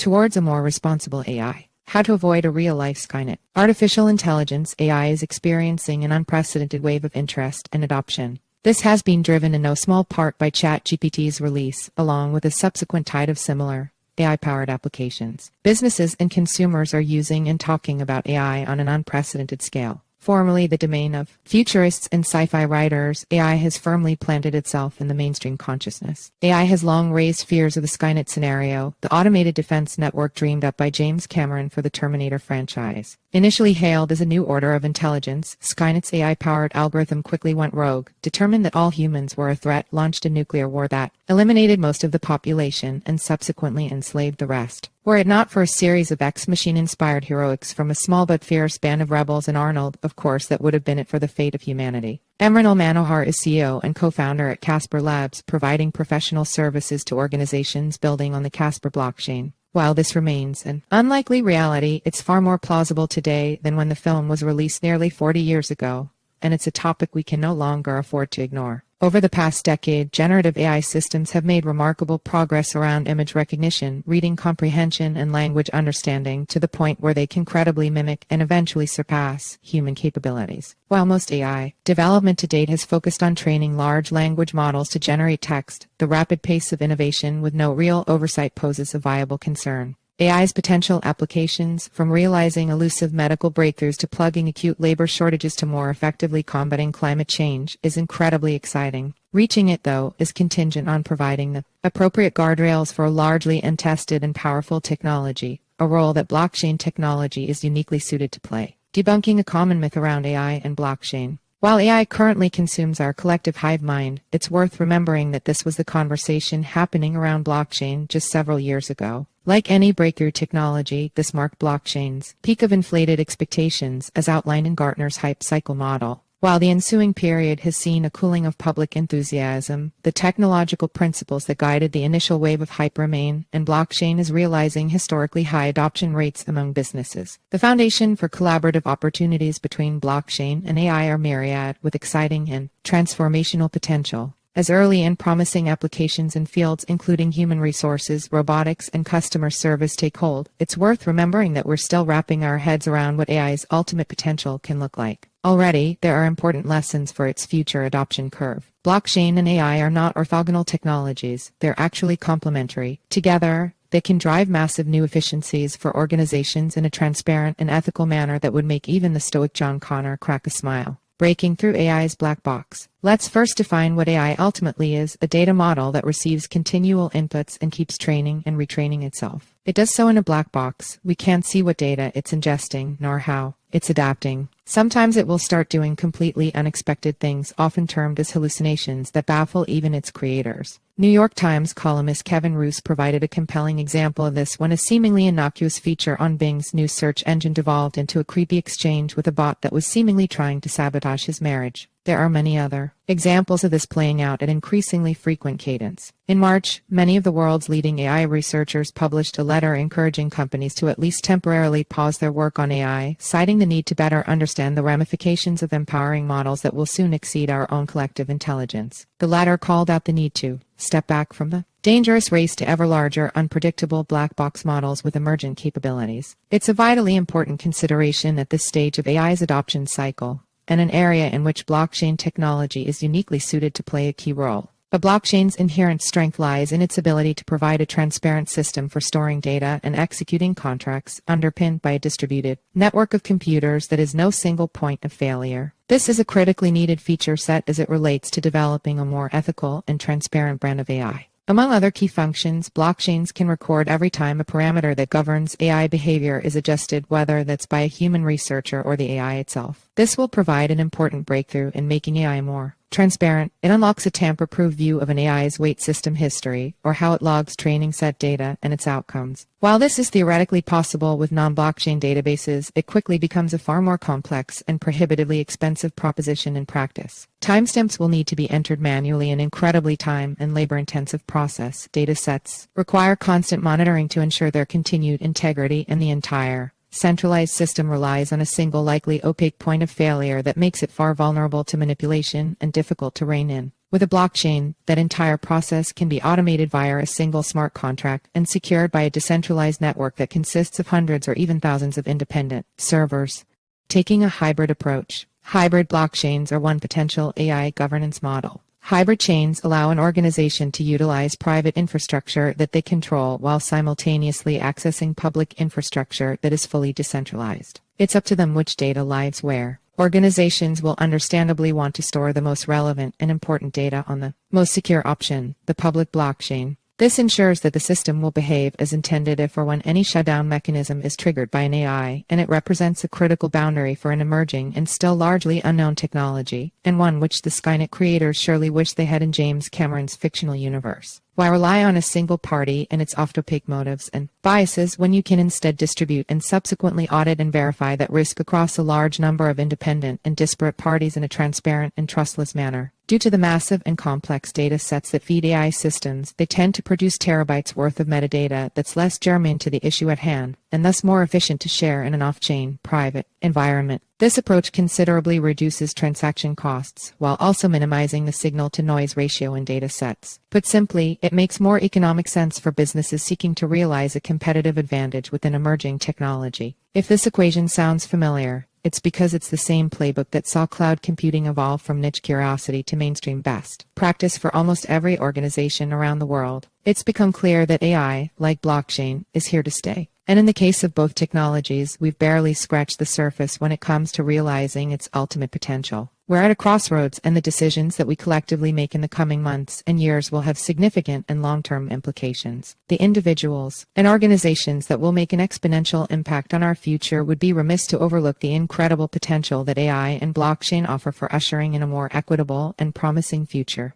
towards a more responsible AI. How to avoid a real-life Skynet. Artificial intelligence (AI) is experiencing an unprecedented wave of interest and adoption. This has been driven in no small part by ChatGPT's release, along with a subsequent tide of similar AI-powered applications. Businesses and consumers are using and talking about AI on an unprecedented scale. Formerly the domain of futurists and sci-fi writers, AI has firmly planted itself in the mainstream consciousness. AI has long raised fears of the Skynet scenario, the automated defense network dreamed up by James Cameron for the Terminator franchise. Initially hailed as a new order of intelligence, Skynet's AI-powered algorithm quickly went rogue, determined that all humans were a threat, launched a nuclear war that eliminated most of the population and subsequently enslaved the rest. Were it not for a series of ex-machina-inspired heroics from a small but fierce band of rebels and Arnold, of course that would have been it for the fate of humanity. Mrinal Manohar is CEO and co-founder at Casper Labs, providing professional services to organizations building on the Casper blockchain. While this remains an unlikely reality, it's far more plausible today than when the film was released nearly 40 years ago, and it's a topic we can no longer afford to ignore. Over the past decade, generative AI systems have made remarkable progress around image recognition, reading comprehension, and language understanding to the point where they can credibly mimic and eventually surpass human capabilities. While most AI development to date has focused on training large language models to generate text, the rapid pace of innovation with no real oversight poses a viable concern. AI's potential applications, from realizing elusive medical breakthroughs to plugging acute labor shortages to more effectively combating climate change, is incredibly exciting. Reaching it, though, is contingent on providing the appropriate guardrails for a largely untested and powerful technology, a role that blockchain technology is uniquely suited to play. Debunking a common myth around AI and blockchain. While AI currently consumes our collective hive mind, it's worth remembering that this was the conversation happening around blockchain just several years ago. Like any breakthrough technology, this marked blockchain's peak of inflated expectations, as outlined in Gartner's hype cycle model. While the ensuing period has seen a cooling of public enthusiasm, the technological principles that guided the initial wave of hype remain, and blockchain is realizing historically high adoption rates among businesses. The foundation for collaborative opportunities between blockchain and AI are myriad, with exciting and transformational potential. As early and promising applications in fields including human resources, robotics, and customer service take hold, it's worth remembering that we're still wrapping our heads around what AI's ultimate potential can look like. Already, there are important lessons for its future adoption curve. Blockchain and AI are not orthogonal technologies, they're actually complementary. Together, they can drive massive new efficiencies for organizations in a transparent and ethical manner that would make even the stoic John Connor crack a smile. Breaking through AI's black box. Let's first define what AI ultimately is: a data model that receives continual inputs and keeps training and retraining itself. It does so in a black box. We can't see what data it's ingesting, nor how it's adapting. Sometimes it will start doing completely unexpected things, often termed as hallucinations, that baffle even its creators. New York Times columnist Kevin Roose provided a compelling example of this when a seemingly innocuous feature on Bing's new search engine devolved into a creepy exchange with a bot that was seemingly trying to sabotage his marriage. There are many other examples of this playing out at increasingly frequent cadence. In March, many of the world's leading AI researchers published a letter encouraging companies to at least temporarily pause their work on AI, citing the need to better understand the ramifications of empowering models that will soon exceed our own collective intelligence. The latter called out the need to step back from the dangerous race to ever larger, unpredictable black box models with emergent capabilities. It's a vitally important consideration at this stage of AI's adoption cycle, and an area in which blockchain technology is uniquely suited to play a key role. A blockchain's inherent strength lies in its ability to provide a transparent system for storing data and executing contracts, underpinned by a distributed network of computers that is no single point of failure. This is a critically needed feature set as it relates to developing a more ethical and transparent brand of AI. Among other key functions, blockchains can record every time a parameter that governs AI behavior is adjusted, whether that's by a human researcher or the AI itself. This will provide an important breakthrough in making AI more transparent. It unlocks a tamper-proof view of an AI's weight system history, or how it logs training set data and its outcomes. While this is theoretically possible with non-blockchain databases, it quickly becomes a far more complex and prohibitively expensive proposition in practice. Timestamps will need to be entered manually, an incredibly time and labor-intensive process. Data sets require constant monitoring to ensure their continued integrity, and the entire centralized system relies on a single, likely opaque point of failure that makes it far vulnerable to manipulation and difficult to rein in. With a blockchain, that entire process can be automated via a single smart contract and secured by a decentralized network that consists of hundreds or even thousands of independent servers. Taking a hybrid approach. Hybrid blockchains are one potential AI governance model. Hybrid chains allow an organization to utilize private infrastructure that they control while simultaneously accessing public infrastructure that is fully decentralized. It's up to them which data lives where. Organizations will understandably want to store the most relevant and important data on the most secure option, the public blockchain. This ensures that the system will behave as intended if or when any shutdown mechanism is triggered by an AI, and it represents a critical boundary for an emerging and still largely unknown technology, and one which the Skynet creators surely wish they had in James Cameron's fictional universe. Why rely on a single party and its oft-opaque motives and biases when you can instead distribute and subsequently audit and verify that risk across a large number of independent and disparate parties in a transparent and trustless manner? Due to the massive and complex data sets that feed AI systems, they tend to produce terabytes worth of metadata that's less germane to the issue at hand, and thus more efficient to share in an off-chain, private environment. This approach considerably reduces transaction costs, while also minimizing the signal-to-noise ratio in data sets. Put simply, it makes more economic sense for businesses seeking to realize a competitive advantage with an emerging technology. If this equation sounds familiar, it's because it's the same playbook that saw cloud computing evolve from niche curiosity to mainstream best practice for almost every organization around the world. It's become clear that AI, like blockchain, is here to stay. And in the case of both technologies, we've barely scratched the surface when it comes to realizing its ultimate potential. We're at a crossroads, and the decisions that we collectively make in the coming months and years will have significant and long-term implications. The individuals and organizations that will make an exponential impact on our future would be remiss to overlook the incredible potential that AI and blockchain offer for ushering in a more equitable and promising future.